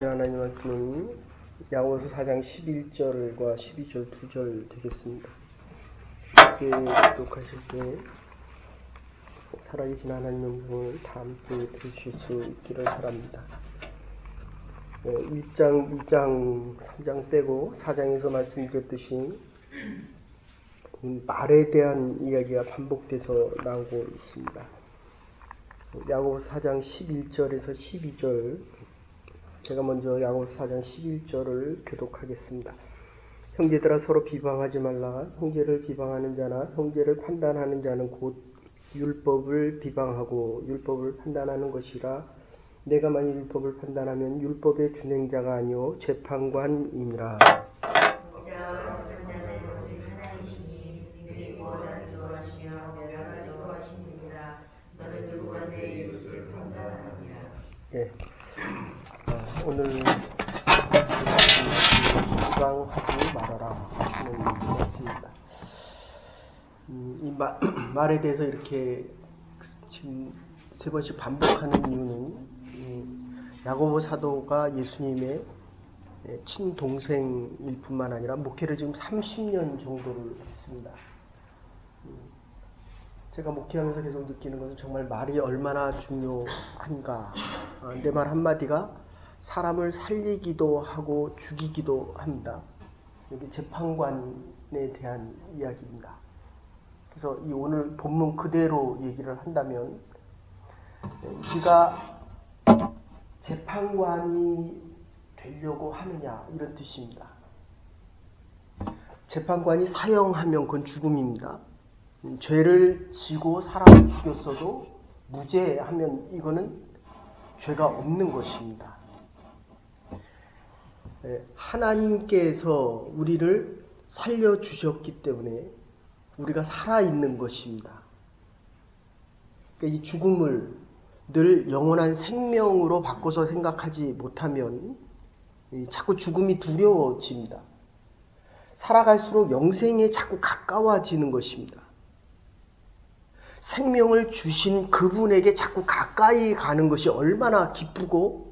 하나님 말씀은 야고보서 4장 11절과 12절 2절 되겠습니다. 함께 기독하실 때 살아계신 하나님의 음성을 다 함께 들으실 수 있기를 바랍니다. 1장, 2장, 3장 빼고 4장에서 말씀드렸듯이 말에 대한 이야기가 반복돼서 나오고 있습니다. 야고보서 4장 11절에서 12절, 제가 먼저 야고보서 4장 11절을 교독하겠습니다. 형제들아 서로 비방하지 말라. 형제를 비방하는 자나 형제를 판단하는 자는 곧 율법을 비방하고 율법을 판단하는 것이라. 내가 만일 율법을 판단하면 율법의 준행자가 아니요 재판관이니라. 예. 오늘 비방하지 말아라 하는 말씀입니다. 이 말에 대해서 이렇게 지금 3번씩 반복하는 이유는 야고보 사도가 예수님의 친동생일 뿐만 아니라 목회를 지금 30년 정도를 했습니다. 제가 목회하면서 계속 느끼는 것은 정말 말이 얼마나 중요한가. 내 말 한마디가 사람을 살리기도 하고 죽이기도 합니다. 여기 재판관에 대한 이야기입니다. 그래서 이 오늘 본문 그대로 얘기를 한다면 네가 재판관이 되려고 하느냐 이런 뜻입니다. 재판관이 사형하면 그건 죽음입니다. 죄를 지고 사람을 죽였어도 무죄하면 이거는 죄가 없는 것입니다. 하나님께서 우리를 살려주셨기 때문에 우리가 살아있는 것입니다. 그러니까 이 죽음을 늘 영원한 생명으로 바꿔서 생각하지 못하면 자꾸 죽음이 두려워집니다. 살아갈수록 영생에 자꾸 가까워지는 것입니다. 생명을 주신 그분에게 자꾸 가까이 가는 것이 얼마나 기쁘고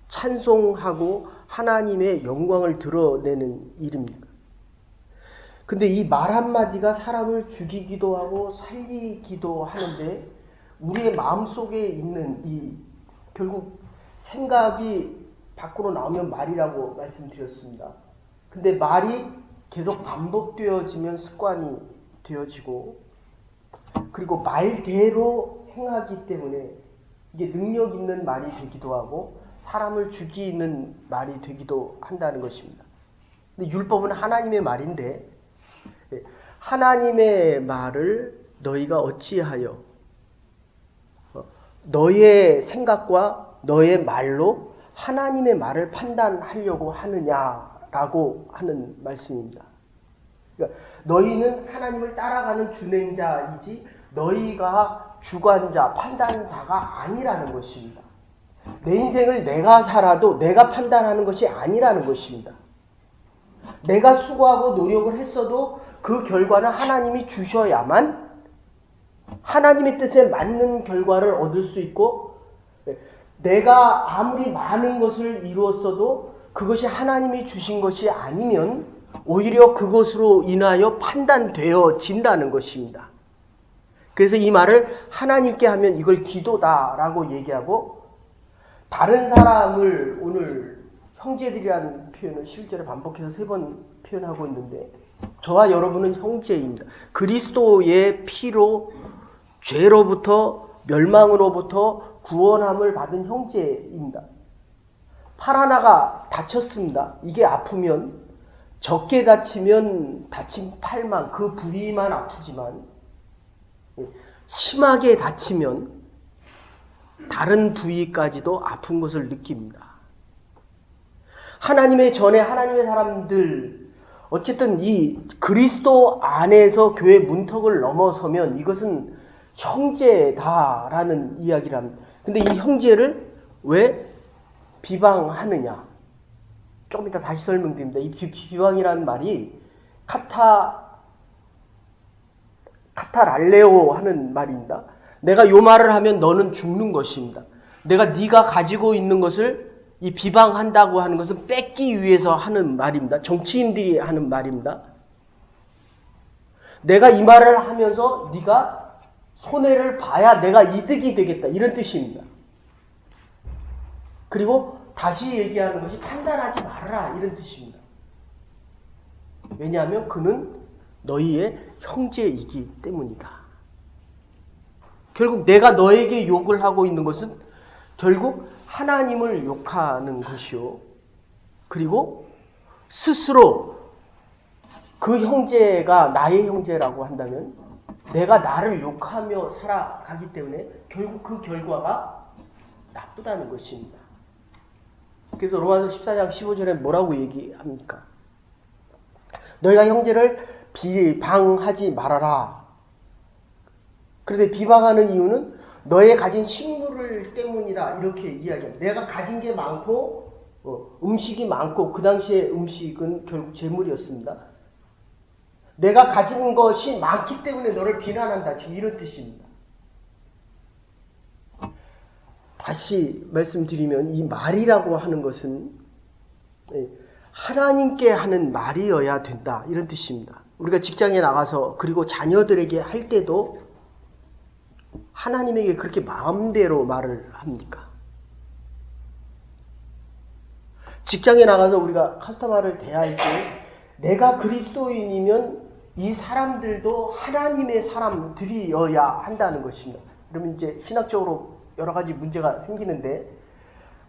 찬송하고 하나님의 영광을 드러내는 일입니까? 근데 이 말 한마디가 사람을 죽이기도 하고 살리기도 하는데 우리의 마음속에 있는 이 결국 생각이 밖으로 나오면 말이라고 말씀드렸습니다. 근데 말이 계속 반복되어지면 습관이 되어지고 그리고 말대로 행하기 때문에 이게 능력 있는 말이 되기도 하고 사람을 죽이는 말이 되기도 한다는 것입니다. 근데 율법은 하나님의 말인데 하나님의 말을 너희가 어찌하여 너의 생각과 너의 말로 하나님의 말을 판단하려고 하느냐라고 하는 말씀입니다. 그러니까 너희는 하나님을 따라가는 준행자이지 너희가 주관자, 판단자가 아니라는 것입니다. 내 인생을 내가 살아도 내가 판단하는 것이 아니라는 것입니다. 내가 수고하고 노력을 했어도 그 결과는 하나님이 주셔야만 하나님의 뜻에 맞는 결과를 얻을 수 있고 내가 아무리 많은 것을 이루었어도 그것이 하나님이 주신 것이 아니면 오히려 그것으로 인하여 판단되어진다는 것입니다. 그래서 이 말을 하나님께 하면 이걸 기도다라고 얘기하고 다른 사람을 오늘 형제들이라는 표현을 실제로 반복해서 3번 표현하고 있는데 저와 여러분은 형제입니다. 그리스도의 피로 죄로부터 멸망으로부터 구원함을 받은 형제입니다. 팔 하나가 다쳤습니다. 이게 아프면 적게 다치면 다친 팔만 그 부위만 아프지만 심하게 다치면 다른 부위까지도 아픈 것을 느낍니다. 하나님의 전에 하나님의 사람들 어쨌든 이 그리스도 안에서 교회 문턱을 넘어서면 이것은 형제다라는 이야기를 합니다. 근데 이 형제를 왜 비방하느냐? 조금 이따 다시 설명드립니다. 이 비방이라는 말이 카타랄레오 하는 말입니다. 내가 요 말을 하면 너는 죽는 것입니다. 내가 네가 가지고 있는 것을 이 비방한다고 하는 것은 뺏기 위해서 하는 말입니다. 정치인들이 하는 말입니다. 내가 이 말을 하면서 네가 손해를 봐야 내가 이득이 되겠다. 이런 뜻입니다. 그리고 다시 얘기하는 것이 판단하지 말아라. 이런 뜻입니다. 왜냐하면 그는 너희의 형제이기 때문이다. 결국 내가 너에게 욕을 하고 있는 것은 결국 하나님을 욕하는 것이요. 그리고 스스로 그 형제가 나의 형제라고 한다면 내가 나를 욕하며 살아가기 때문에 결국 그 결과가 나쁘다는 것입니다. 그래서 로마서 14장 15절에 뭐라고 얘기합니까? 너희가 형제를 비방하지 말아라. 그런데 비방하는 이유는 너의 가진 식물을 때문이다. 이렇게 이야기합니다. 내가 가진 게 많고 음식이 많고 그 당시에 음식은 결국 재물이었습니다. 내가 가진 것이 많기 때문에 너를 비난한다. 지금 이런 뜻입니다. 다시 말씀드리면 이 말이라고 하는 것은 하나님께 하는 말이어야 된다. 이런 뜻입니다. 우리가 직장에 나가서 그리고 자녀들에게 할 때도 하나님에게 그렇게 마음대로 말을 합니까? 직장에 나가서 우리가 커스터머를 대할 때 내가 그리스도인이면 이 사람들도 하나님의 사람들이어야 한다는 것입니다. 그러면 이제 신학적으로 여러 가지 문제가 생기는데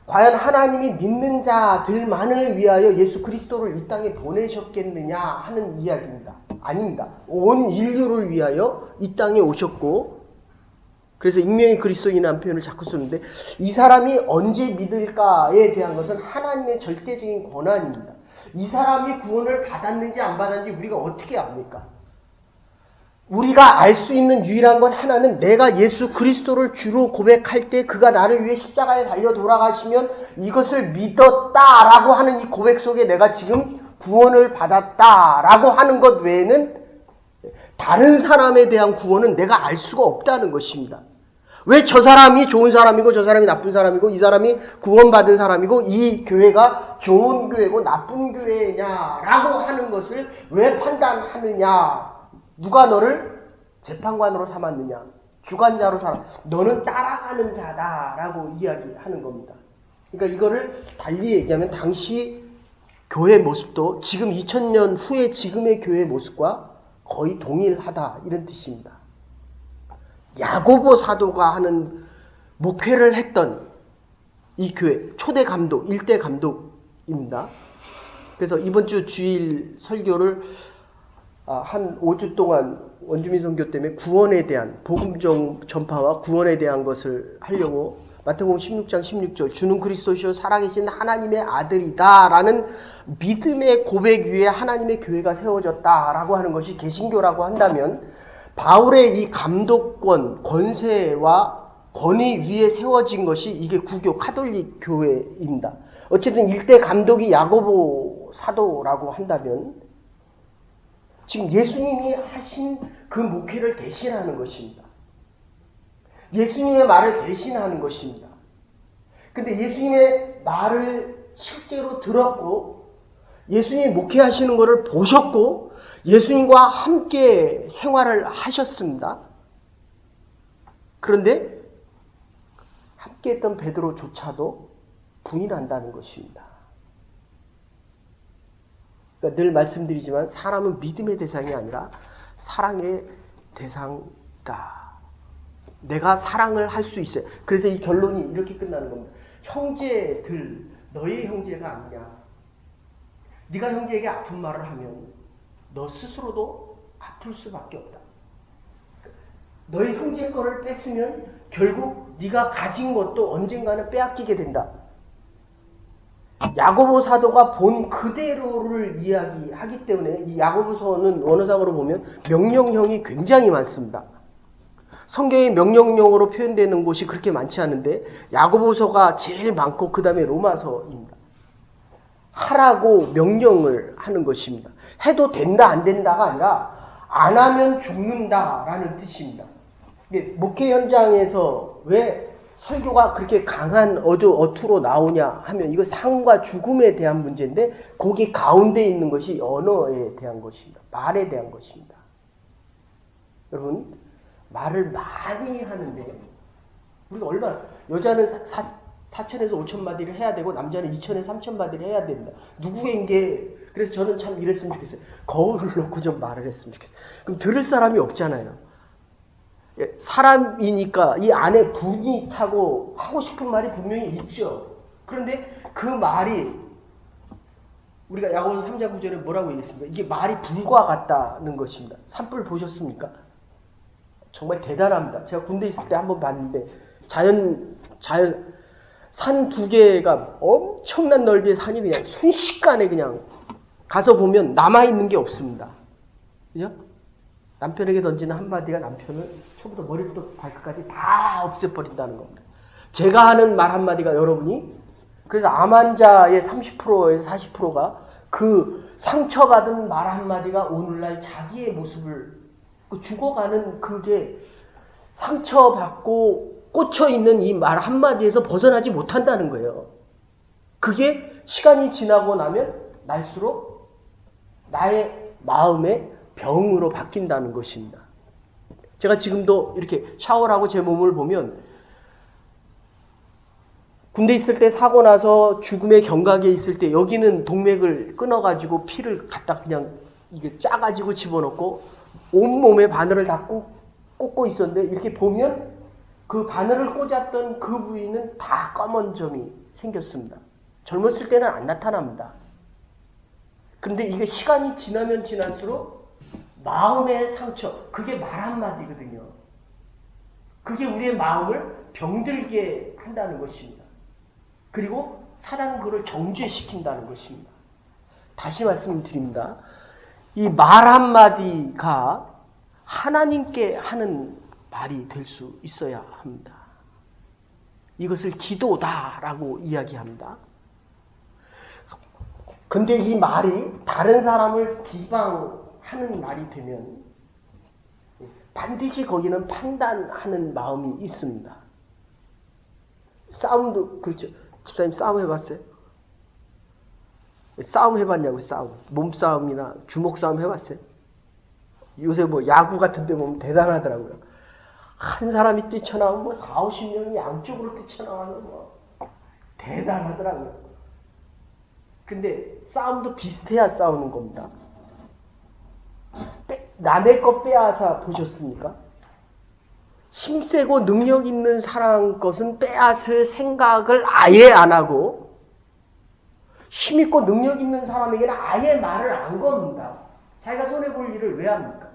과연 하나님이 믿는 자들만을 위하여 예수 그리스도를 이 땅에 보내셨겠느냐 하는 이야기입니다. 아닙니다. 온 인류를 위하여 이 땅에 오셨고 그래서 익명의 그리스도인이라는 표현을 자꾸 쓰는데 이 사람이 언제 믿을까에 대한 것은 하나님의 절대적인 권한입니다. 이 사람이 구원을 받았는지 안 받았는지 우리가 어떻게 압니까? 우리가 알 수 있는 유일한 건 하나는 내가 예수 그리스도를 주로 고백할 때 그가 나를 위해 십자가에 달려 돌아가시면 이것을 믿었다라고 하는 이 고백 속에 내가 지금 구원을 받았다라고 하는 것 외에는 다른 사람에 대한 구원은 내가 알 수가 없다는 것입니다. 왜 저 사람이 좋은 사람이고 저 사람이 나쁜 사람이고 이 사람이 구원받은 사람이고 이 교회가 좋은 교회고 나쁜 교회냐라고 하는 것을 왜 판단하느냐. 누가 너를 재판관으로 삼았느냐. 주관자로 삼았느냐. 너는 따라가는 자다라고 이야기하는 겁니다. 그러니까 이거를 달리 얘기하면 당시 교회 모습도 지금 2000년 후에 지금의 교회 모습과 거의 동일하다 이런 뜻입니다. 야고보 사도가 하는 목회를 했던 이 교회 초대 감독, 일대 감독입니다. 그래서 이번 주 주일 설교를 한 5주 동안 원주민 선교 때문에 구원에 대한 복음 전파와 구원에 대한 것을 하려고 마태복음 16장 16절 주는 그리스도시요 살아계신 하나님의 아들이다 라는 믿음의 고백 위에 하나님의 교회가 세워졌다라고 하는 것이 개신교라고 한다면 바울의 이 감독권, 권세와 권위 위에 세워진 것이 이게 구교 카톨릭 교회입니다. 어쨌든 일대 감독이 야고보 사도라고 한다면 지금 예수님이 하신 그 목회를 대신하는 것입니다. 예수님의 말을 대신하는 것입니다. 근데 예수님의 말을 실제로 들었고 예수님이 목회하시는 것을 보셨고 예수님과 함께 생활을 하셨습니다. 그런데 함께 했던 베드로조차도 부인한다는 것입니다. 그러니까 늘 말씀드리지만 사람은 믿음의 대상이 아니라 사랑의 대상이다. 내가 사랑을 할 수 있어요. 그래서 이 결론이 이렇게 끝나는 겁니다. 형제들, 너의 형제가 아니냐. 네가 형제에게 아픈 말을 하면 너 스스로도 아플 수밖에 없다. 너의 형제 거를 뺐으면 결국 네가 가진 것도 언젠가는 빼앗기게 된다. 야고보 사도가 본 그대로를 이야기하기 때문에 이 야고보서는 원어상으로 보면 명령형이 굉장히 많습니다. 성경의 명령형으로 표현되는 곳이 그렇게 많지 않은데 야고보서가 제일 많고 그 다음에 로마서입니다. 하라고 명령을 하는 것입니다. 해도 된다 안 된다가 아니라 안 하면 죽는다라는 뜻입니다. 목회 현장에서 왜 설교가 그렇게 강한 어투로 나오냐 하면 이거 삶과 죽음에 대한 문제인데 거기 가운데 있는 것이 언어에 대한 것입니다. 말에 대한 것입니다. 여러분 말을 많이 하는데 우리가 얼마나 여자는 4천에서 5천 마디를 해야 되고 남자는 2천에서 3천 마디를 해야 된다. 누구에게 그래서 저는 참 이랬으면 좋겠어요. 거울을 놓고 좀 말을 했으면 좋겠어요. 그럼 들을 사람이 없잖아요. 사람이니까 이 안에 분이 차고 하고 싶은 말이 분명히 있죠. 그런데 그 말이 우리가 야고보서 3장 9절에 뭐라고 얘기했습니까? 이게 말이 불과 같다는 것입니다. 산불 보셨습니까? 정말 대단합니다. 제가 군대 있을 때 한번 봤는데 산 두 개가 엄청난 넓이의 산이 그냥 순식간에 그냥 가서 보면 남아있는 게 없습니다. 그죠? 남편에게 던지는 한마디가 남편을 처음부터 머리부터 발끝까지 다 없애버린다는 겁니다. 제가 하는 말 한마디가 여러분이 그래서 암 환자의 30%에서 40%가 그 상처받은 말 한마디가 오늘날 자기의 모습을 죽어가는 그게 상처받고 꽂혀있는 이 말 한마디에서 벗어나지 못한다는 거예요. 그게 시간이 지나고 나면 날수록 나의 마음의 병으로 바뀐다는 것입니다. 제가 지금도 이렇게 샤워를 하고 제 몸을 보면 군대 있을 때 사고 나서 죽음의 경각에 있을 때 여기는 동맥을 끊어가지고 피를 갖다 그냥 이게 짜가지고 집어넣고 온몸에 바늘을 다 꽂고 있었는데 이렇게 보면 그 바늘을 꽂았던 그 부위는 다 검은 점이 생겼습니다. 젊었을 때는 안 나타납니다. 그런데 이게 시간이 지나면 지날수록 마음의 상처, 그게 말 한마디거든요. 그게 우리의 마음을 병들게 한다는 것입니다. 그리고 사단은 그를 정죄시킨다는 것입니다. 다시 말씀드립니다. 이 말 한마디가 하나님께 하는 말이 될 수 있어야 합니다. 이것을 기도다라고 이야기합니다. 근데 이 말이 다른 사람을 비방하는 말이 되면 반드시 거기는 판단하는 마음이 있습니다. 싸움도 그렇죠. 집사님 싸움 해봤어요? 싸움 해봤냐고. 싸움. 몸싸움이나 주먹싸움 해봤어요? 요새 뭐 야구 같은 데 보면 대단하더라고요. 한 사람이 뛰쳐나오면 뭐 4, 50명이 양쪽으로 뛰쳐나와서 뭐 대단하더라고요. 근데 싸움도 비슷해야 싸우는 겁니다. 남의 것 빼앗아 보셨습니까? 힘세고 능력 있는 사람 것은 빼앗을 생각을 아예 안 하고 힘있고 능력 있는 사람에게는 아예 말을 안 겁니다. 자기가 손해볼 일을 왜 합니까?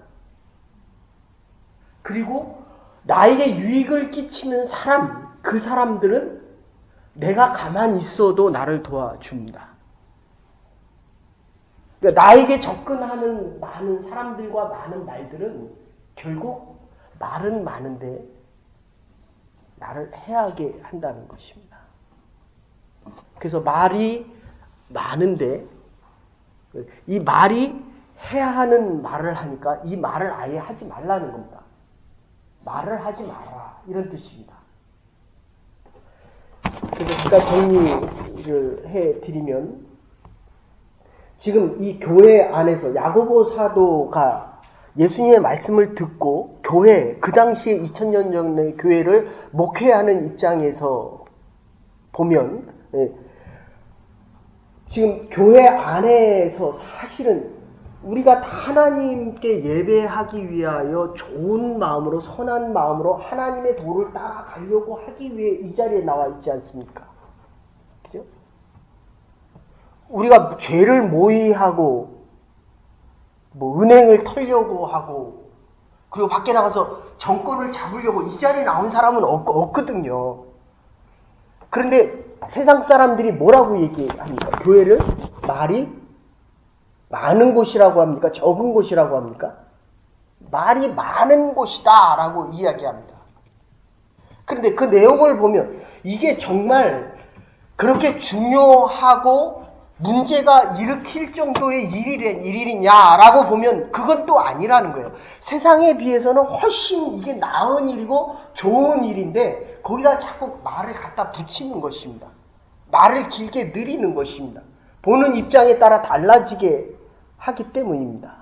그리고 나에게 유익을 끼치는 사람, 그 사람들은 내가 가만히 있어도 나를 도와줍니다. 그러니까 나에게 접근하는 많은 사람들과 많은 말들은 결국 말은 많은데 나를 해하게 한다는 것입니다. 그래서 말이 많은데 이 말이 해하는 말을 하니까 이 말을 아예 하지 말라는 겁니다. 말을 하지 마라 이런 뜻입니다. 그래서 제가 정리를 해드리면 지금 이 교회 안에서 야고보 사도가 예수님의 말씀을 듣고 교회, 그 당시에 2000년 전의 교회를 목회하는 입장에서 보면 지금 교회 안에서 사실은 우리가 하나님께 예배하기 위하여 좋은 마음으로 선한 마음으로 하나님의 도를 따라가려고 하기 위해 이 자리에 나와 있지 않습니까? 그죠? 우리가 죄를 모의하고 뭐 은행을 털려고 하고 그리고 밖에 나가서 정권을 잡으려고 이 자리에 나온 사람은 없거든요. 그런데 세상 사람들이 뭐라고 얘기합니까? 교회를 말이 많은 곳이라고 합니까? 적은 곳이라고 합니까? 말이 많은 곳이다 라고 이야기합니다. 그런데 그 내용을 보면 이게 정말 그렇게 중요하고 문제가 일으킬 정도의 일이냐라고 보면 그건 또 아니라는 거예요. 세상에 비해서는 훨씬 이게 나은 일이고 좋은 일인데 거기다 자꾸 말을 갖다 붙이는 것입니다. 말을 길게 느리는 것입니다. 보는 입장에 따라 달라지게 하기 때문입니다.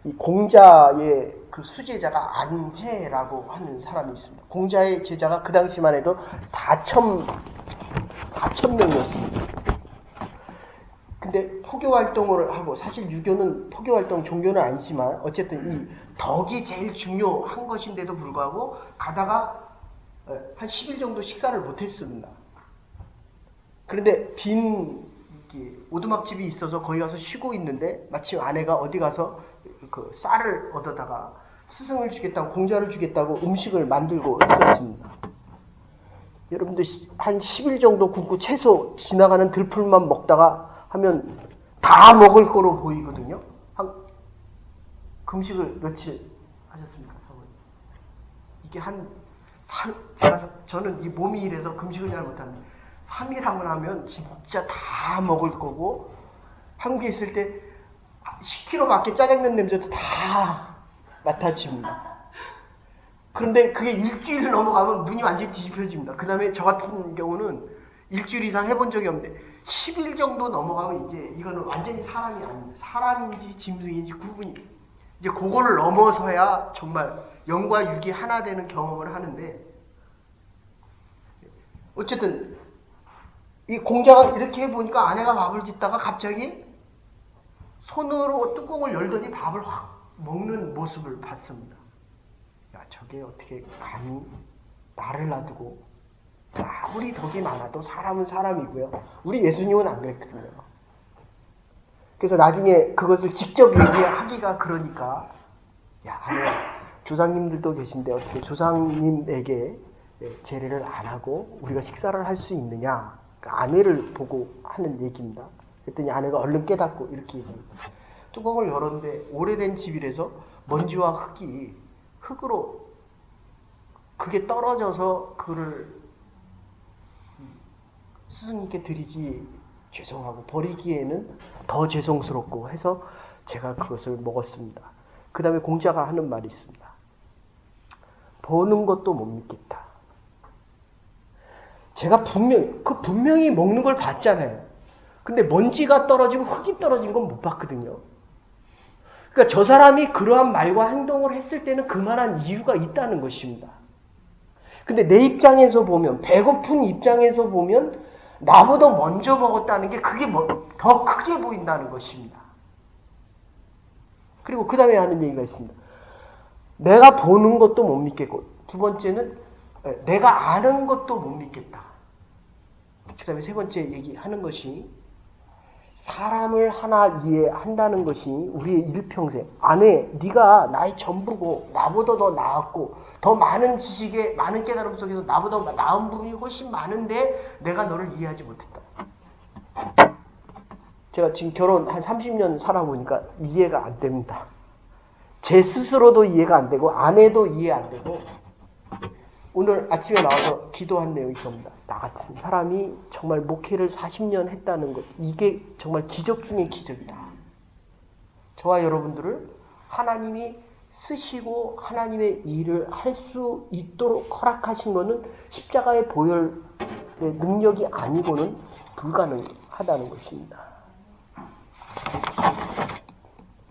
이 공자의 그 수제자가 안회라고 하는 사람이 있습니다. 공자의 제자가 그 당시만 해도 4천 명이었습니다. 근데 포교 활동을 하고, 사실 유교는 포교 활동, 종교는 아니지만 어쨌든 이 덕이 제일 중요한 것인데도 불구하고 가다가 한 10일 정도 식사를 못했습니다. 그런데 빈 오두막집이 있어서 거기 가서 쉬고 있는데 마침 아내가 어디 가서 그 쌀을 얻어다가 스승을 주겠다고, 공자를 주겠다고 음식을 만들고 있었습니다. 여러분들 한 10일 정도 굶고 채소 지나가는 들풀만 먹다가 하면 다 먹을 거로 보이거든요. 금식을 며칠 하셨습니까, 사모님? 이게 저는 이 몸이 이래서 금식을 잘 못합니다. 3일 하고 나면 진짜 다 먹을 거고, 한국에 있을 때 10km 밖에 짜장면 냄새도 다 맡아집니다. 그런데 그게 일주일 넘어가면 눈이 완전히 뒤집혀집니다. 그 다음에 저 같은 경우는 일주일 이상 해본 적이 없는데 10일 정도 넘어가면 이제 이거는 완전히 사람이 아닙니다. 사람인지 짐승인지 구분이, 이제 그거를 넘어서야 정말 영과 육이 하나 되는 경험을 하는데, 어쨌든 이 공자가 이렇게 해보니까 아내가 밥을 짓다가 갑자기 손으로 뚜껑을 열더니 밥을 확 먹는 모습을 봤습니다. 야, 저게 어떻게 감히 나를 놔두고, 아무리 덕이 많아도 사람은 사람이고요. 우리 예수님은 안 그랬거든요. 그래서 나중에 그것을 직접 얘기하기가 그러니까, 야, 조상님들도 계신데 어떻게 조상님에게 제례를 안 하고 우리가 식사를 할 수 있느냐. 그러니까 아내를 보고 하는 얘기입니다. 그랬더니 아내가 얼른 깨닫고 이렇게 얘기합니다. 뚜껑을 열었는데 오래된 집이라서 먼지와 흙으로 그게 떨어져서 그를 스승님께 드리지 죄송하고 버리기에는 더 죄송스럽고 해서 제가 그것을 먹었습니다. 그 다음에 공자가 하는 말이 있습니다. 보는 것도 못 믿겠다. 제가 분명히 먹는 걸 봤잖아요. 근데 먼지가 떨어지고 흙이 떨어진 건 못 봤거든요. 그러니까 저 사람이 그러한 말과 행동을 했을 때는 그만한 이유가 있다는 것입니다. 근데 내 입장에서 보면, 배고픈 입장에서 보면 나보다 먼저 먹었다는 게 그게 더 크게 보인다는 것입니다. 그리고 그 다음에 하는 얘기가 있습니다. 내가 보는 것도 못 믿겠고, 두 번째는 내가 아는 것도 못 믿겠다. 그 다음에 세 번째 얘기하는 것이, 사람을 하나 이해한다는 것이 우리의 일평생, 아내, 네가 나의 전부고 나보다 더 나았고 더 많은 지식에, 많은 깨달음 속에서 나보다 나은 부분이 훨씬 많은데 내가 너를 이해하지 못했다. 제가 지금 결혼 한 30년 살아보니까 이해가 안 됩니다. 제 스스로도 이해가 안 되고 아내도 이해 안 되고, 오늘 아침에 나와서 기도한 내용이 이겁니다. 나 같은 사람이 정말 목회를 40년 했다는 것, 이게 정말 기적 중의 기적이다. 저와 여러분들을 하나님이 쓰시고 하나님의 일을 할 수 있도록 허락하신 것은 십자가의 보혈의 능력이 아니고는 불가능하다는 것입니다.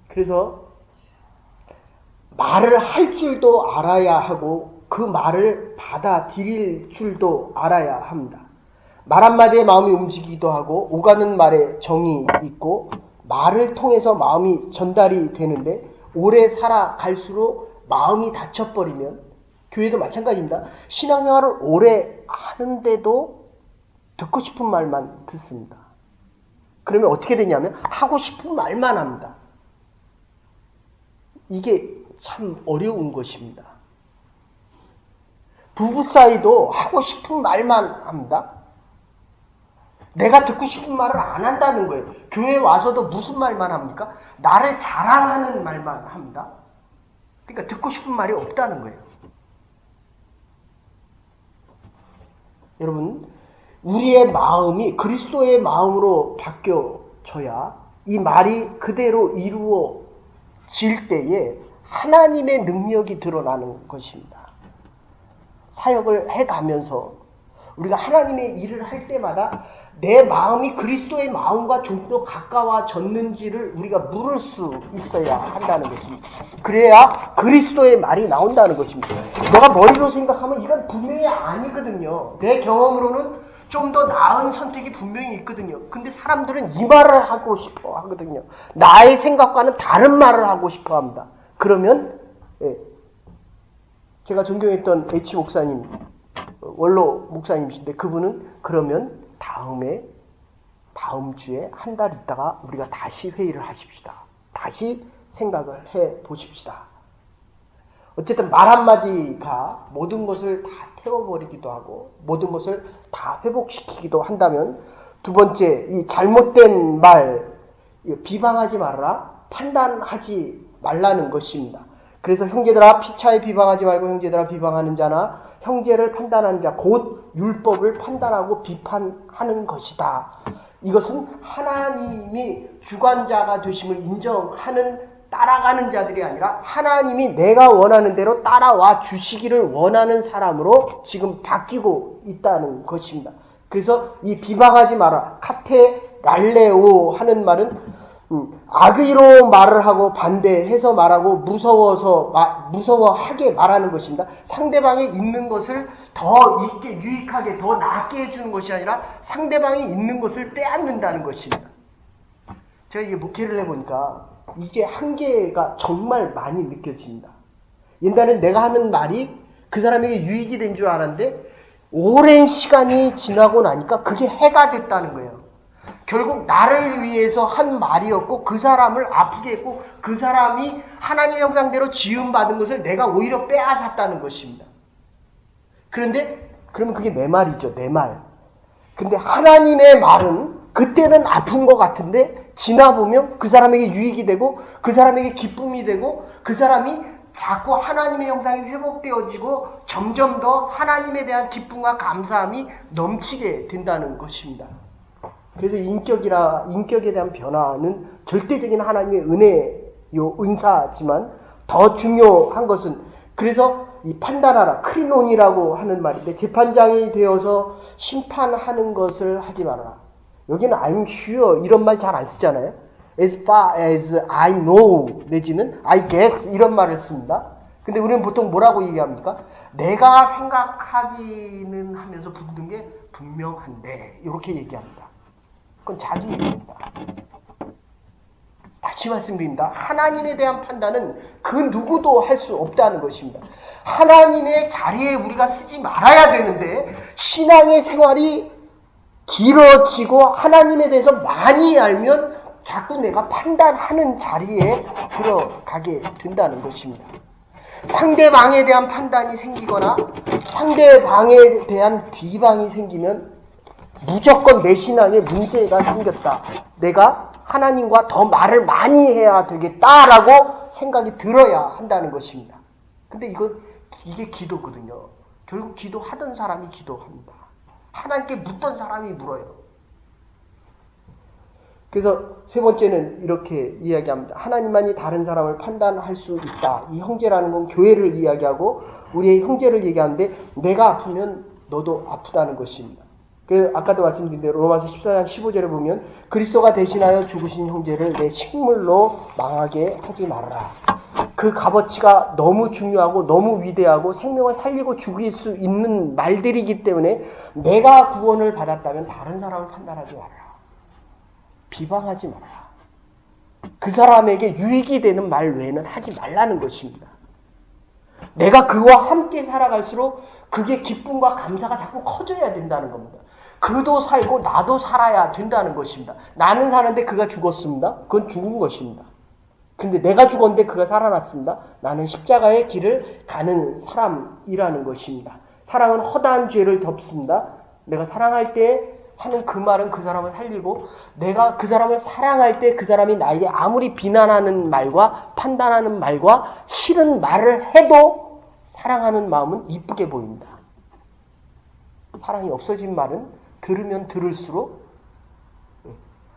그래서 말을 할 줄도 알아야 하고 그 말을 받아들일 줄도 알아야 합니다. 말 한마디에 마음이 움직이기도 하고 오가는 말에 정이 있고 말을 통해서 마음이 전달이 되는데, 오래 살아갈수록 마음이 닫혀버리면, 교회도 마찬가지입니다. 신앙생활을 오래 하는데도 듣고 싶은 말만 듣습니다. 그러면 어떻게 되냐면 하고 싶은 말만 합니다. 이게 참 어려운 것입니다. 부부 사이도 하고 싶은 말만 합니다. 내가 듣고 싶은 말을 안 한다는 거예요. 교회 와서도 무슨 말만 합니까? 나를 자랑하는 말만 합니다. 그러니까 듣고 싶은 말이 없다는 거예요. 여러분, 우리의 마음이 그리스도의 마음으로 바뀌어져야 이 말이 그대로 이루어질 때에 하나님의 능력이 드러나는 것입니다. 사역을 해가면서 우리가 하나님의 일을 할 때마다 내 마음이 그리스도의 마음과 좀 더 가까워졌는지를 우리가 물을 수 있어야 한다는 것입니다. 그래야 그리스도의 말이 나온다는 것입니다. 내가 머리로 생각하면 이건 분명히 아니거든요. 내 경험으로는 좀 더 나은 선택이 분명히 있거든요. 근데 사람들은 이 말을 하고 싶어 하거든요. 나의 생각과는 다른 말을 하고 싶어 합니다. 그러면 제가 존경했던 H 목사님, 원로 목사님이신데 그분은 그러면 다음 주에 한 달 있다가 우리가 다시 회의를 하십시다. 다시 생각을 해 보십시다. 어쨌든 말 한마디가 모든 것을 다 태워버리기도 하고 모든 것을 다 회복시키기도 한다면 두 번째, 이 잘못된 말 비방하지 말라, 판단하지 말라는 것입니다. 그래서 형제들아 피차에 비방하지 말고 형제들아 비방하는 자나 형제를 판단하는 자 곧 율법을 판단하고 비판하는 것이다. 이것은 하나님이 주관자가 되심을 인정하는 따라가는 자들이 아니라 하나님이 내가 원하는 대로 따라와 주시기를 원하는 사람으로 지금 바뀌고 있다는 것입니다. 그래서 이 비방하지 마라, 카테랄레오 하는 말은 악의로 말을 하고 반대해서 말하고 무서워하게 말하는 것입니다. 상대방이 있는 것을 더 있게 유익하게 더 낫게 해주는 것이 아니라 상대방이 있는 것을 빼앗는다는 것입니다. 제가 이게 목회를 해보니까 이게 한계가 정말 많이 느껴집니다. 옛날엔 내가 하는 말이 그 사람에게 유익이 된 줄 알았는데 오랜 시간이 지나고 나니까 그게 해가 됐다는 거예요. 결국 나를 위해서 한 말이었고 그 사람을 아프게 했고 그 사람이 하나님의 형상대로 지음받은 것을 내가 오히려 빼앗았다는 것입니다. 그러면 그게 내 말이죠. 내 말. 근데 하나님의 말은 그때는 아픈 것 같은데 지나보면 그 사람에게 유익이 되고 그 사람에게 기쁨이 되고 그 사람이 자꾸 하나님의 형상이 회복되어지고 점점 더 하나님에 대한 기쁨과 감사함이 넘치게 된다는 것입니다. 그래서 인격에 대한 변화는 절대적인 하나님의 은사지만 더 중요한 것은 그래서 이 판단하라, 크리논이라고 하는 말인데 재판장이 되어서 심판하는 것을 하지 말아라. 여기는 I'm sure 이런 말 잘 안 쓰잖아요. As far as I know 내지는 I guess 이런 말을 씁니다. 근데 우리는 보통 뭐라고 얘기합니까? 내가 생각하기는 하면서 붙는 게 분명한데 이렇게 얘기합니다. 그건 자기 얘기입니다. 다시 말씀드립니다. 하나님에 대한 판단은 그 누구도 할 수 없다는 것입니다. 하나님의 자리에 우리가 쓰지 말아야 되는데 신앙의 생활이 길어지고 하나님에 대해서 많이 알면 자꾸 내가 판단하는 자리에 들어가게 된다는 것입니다. 상대방에 대한 판단이 생기거나 상대방에 대한 비방이 생기면 무조건 내 신앙에 문제가 생겼다. 내가 하나님과 더 말을 많이 해야 되겠다라고 생각이 들어야 한다는 것입니다. 근데 이게 기도거든요. 결국 기도하던 사람이 기도합니다. 하나님께 묻던 사람이 물어요. 그래서 세 번째는 이렇게 이야기합니다. 하나님만이 다른 사람을 판단할 수 있다. 이 형제라는 건 교회를 이야기하고 우리의 형제를 얘기하는데 내가 아프면 너도 아프다는 것입니다. 그래서 아까도 말씀드린 대로 로마서 14장 15절에 보면 그리스도가 대신하여 죽으신 형제를 내 식물로 망하게 하지 말아라. 그 값어치가 너무 중요하고 너무 위대하고 생명을 살리고 죽일 수 있는 말들이기 때문에 내가 구원을 받았다면 다른 사람을 판단하지 말아라. 비방하지 말아라. 그 사람에게 유익이 되는 말 외에는 하지 말라는 것입니다. 내가 그와 함께 살아갈수록 그게 기쁨과 감사가 자꾸 커져야 된다는 겁니다. 그도 살고 나도 살아야 된다는 것입니다. 나는 사는데 그가 죽었습니다. 그건 죽은 것입니다. 근데 내가 죽었는데 그가 살아났습니다. 나는 십자가의 길을 가는 사람이라는 것입니다. 사랑은 허다한 죄를 덮습니다. 내가 사랑할 때 하는 그 말은 그 사람을 살리고 내가 그 사람을 사랑할 때 그 사람이 나에게 아무리 비난하는 말과 판단하는 말과 싫은 말을 해도 사랑하는 마음은 이쁘게 보입니다. 사랑이 없어진 말은 들으면 들을수록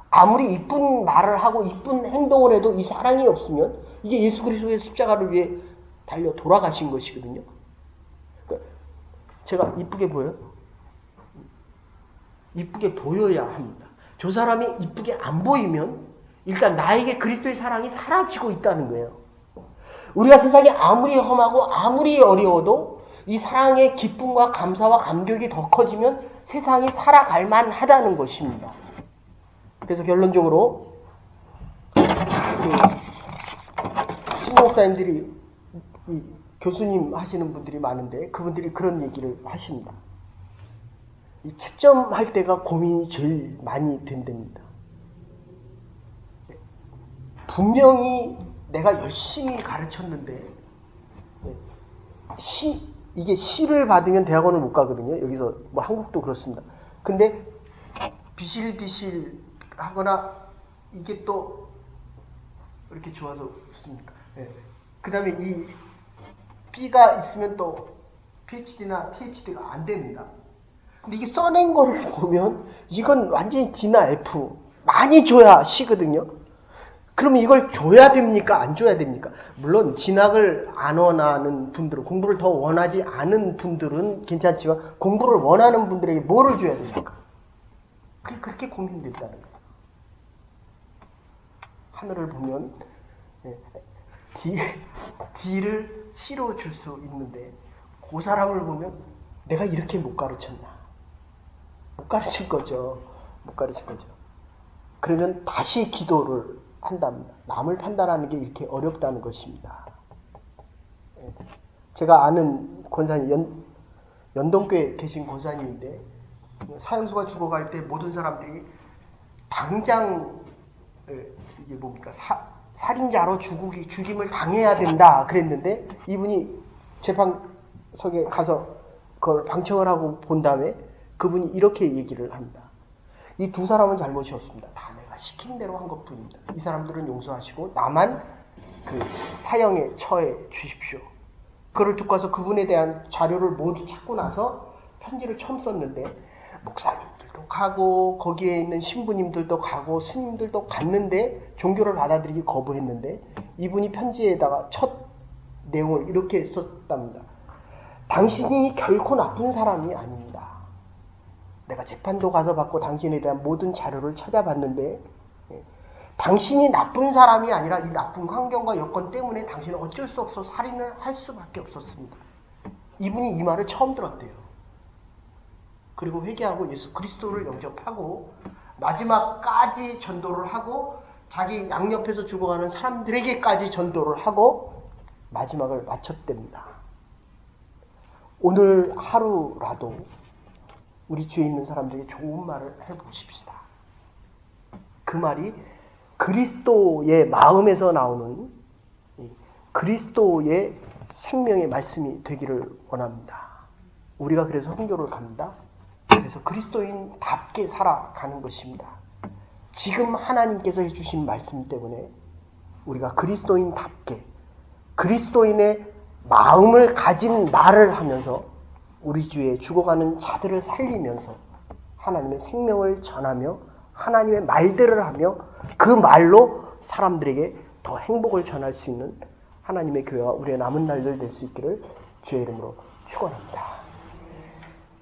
아무리 이쁜 말을 하고 이쁜 행동을 해도 이 사랑이 없으면 이게 예수 그리스도의 십자가를 위해 달려 돌아가신 것이거든요. 제가 이쁘게 보여요? 이쁘게 보여야 합니다. 저 사람이 이쁘게 안 보이면 일단 나에게 그리스도의 사랑이 사라지고 있다는 거예요. 우리가 세상이 아무리 험하고 아무리 어려워도 이 사랑의 기쁨과 감사와 감격이 더 커지면 세상이 살아갈 만하다는 것입니다. 그래서 결론적으로 신목사님들이 교수님 하시는 분들이 많은데 그분들이 그런 얘기를 하십니다. 이 채점할 때가 고민이 제일 많이 된답니다. 분명히 내가 열심히 가르쳤는데 이게 C를 받으면 대학원을 못 가거든요. 여기서 뭐 한국도 그렇습니다. 근데 비실비실 하거나 이게 또 이렇게 좋아서 좋습니까? 네. 그 다음에 이 B가 있으면 또 PhD나 THD가 안 됩니다. 근데 이게 써낸 거를 보면 이건 완전히 D나 F 많이 줘야 C거든요. 그러면 이걸 줘야 됩니까? 안 줘야 됩니까? 물론 진학을 안 원하는 분들은, 공부를 더 원하지 않은 분들은 괜찮지만 공부를 원하는 분들에게 뭐를 줘야 됩니까? 그렇게 고민된다는 거예요. 하늘을 보면 D를 C로 줄 수 있는데 그 사람을 보면 내가 이렇게 못 가르쳤나? 못 가르칠 거죠. 못 가르칠 거죠. 그러면 다시 기도를 한답니다. 남을 판단하는 게 이렇게 어렵다는 것입니다. 제가 아는 권사님, 연동교에 계신 권사님인데 사형수가 죽어갈 때 모든 사람들이 당장 이게 뭡니까? 살인자로 죽임을 당해야 된다 그랬는데 이분이 재판석에 가서 그걸 방청을 하고 본 다음에 그분이 이렇게 얘기를 합니다. 이 두 사람은 잘못이 없습니다. 다 내가 시킨 대로 한 것뿐입니다. 이 사람들은 용서하시고 나만 그 사형에 처해 주십시오. 그걸 듣고 와서 그분에 대한 자료를 모두 찾고 나서 편지를 처음 썼는데 목사님들도 가고 거기에 있는 신부님들도 가고 스님들도 갔는데 종교를 받아들이기 거부했는데 이분이 편지에다가 첫 내용을 이렇게 썼답니다. 당신이 결코 나쁜 사람이 아닙니다. 내가 재판도 가서 받고 당신에 대한 모든 자료를 찾아봤는데 당신이 나쁜 사람이 아니라 이 나쁜 환경과 여건 때문에 당신은 어쩔 수 없어 살인을 할 수밖에 없었습니다. 이분이 이 말을 처음 들었대요. 그리고 회개하고 예수 그리스도를 영접하고 마지막까지 전도를 하고 자기 양옆에서 죽어가는 사람들에게까지 전도를 하고 마지막을 마쳤답니다. 오늘 하루라도 우리 주위에 있는 사람들에게 좋은 말을 해보십시다. 그 말이 그리스도의 마음에서 나오는 그리스도의 생명의 말씀이 되기를 원합니다. 우리가 그래서 선교를 갑니다. 그래서 그리스도인답게 살아가는 것입니다. 지금 하나님께서 해주신 말씀 때문에 우리가 그리스도인답게 그리스도인의 마음을 가진 말을 하면서 우리 주위에 죽어가는 자들을 살리면서 하나님의 생명을 전하며 하나님의 말들을 하며 그 말로 사람들에게 더 행복을 전할 수 있는 하나님의 교회와 우리의 남은 날들 될 수 있기를 주의 이름으로 축원합니다.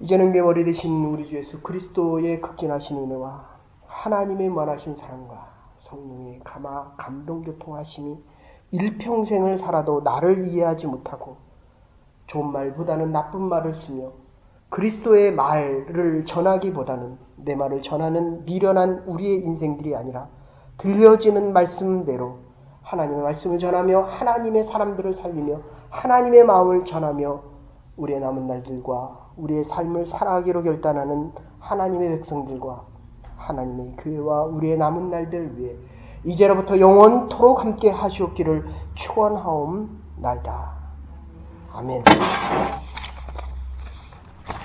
이제는 괴머리 되신 우리 주 예수 그리스도의 극진하신 은혜와 하나님의 무한하신 사랑과 성령의 감동교통하심이 일평생을 살아도 나를 이해하지 못하고 좋은 말보다는 나쁜 말을 쓰며 그리스도의 말을 전하기보다는 내 말을 전하는 미련한 우리의 인생들이 아니라 들려지는 말씀대로 하나님의 말씀을 전하며 하나님의 사람들을 살리며 하나님의 마음을 전하며 우리의 남은 날들과 우리의 삶을 살아가기로 결단하는 하나님의 백성들과 하나님의 교회와 우리의 남은 날들 위해 이제로부터 영원토록 함께 하시옵기를 축원하옵나이다. 아멘.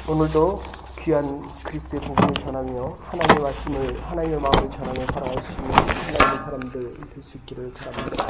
오늘도 귀한 그리스도의 복음을 전하며 하나님의 말씀을 하나님의 마음을 전하며 살아갈 수 있는 하나님의 사람들 될 수 있기를 바랍니다.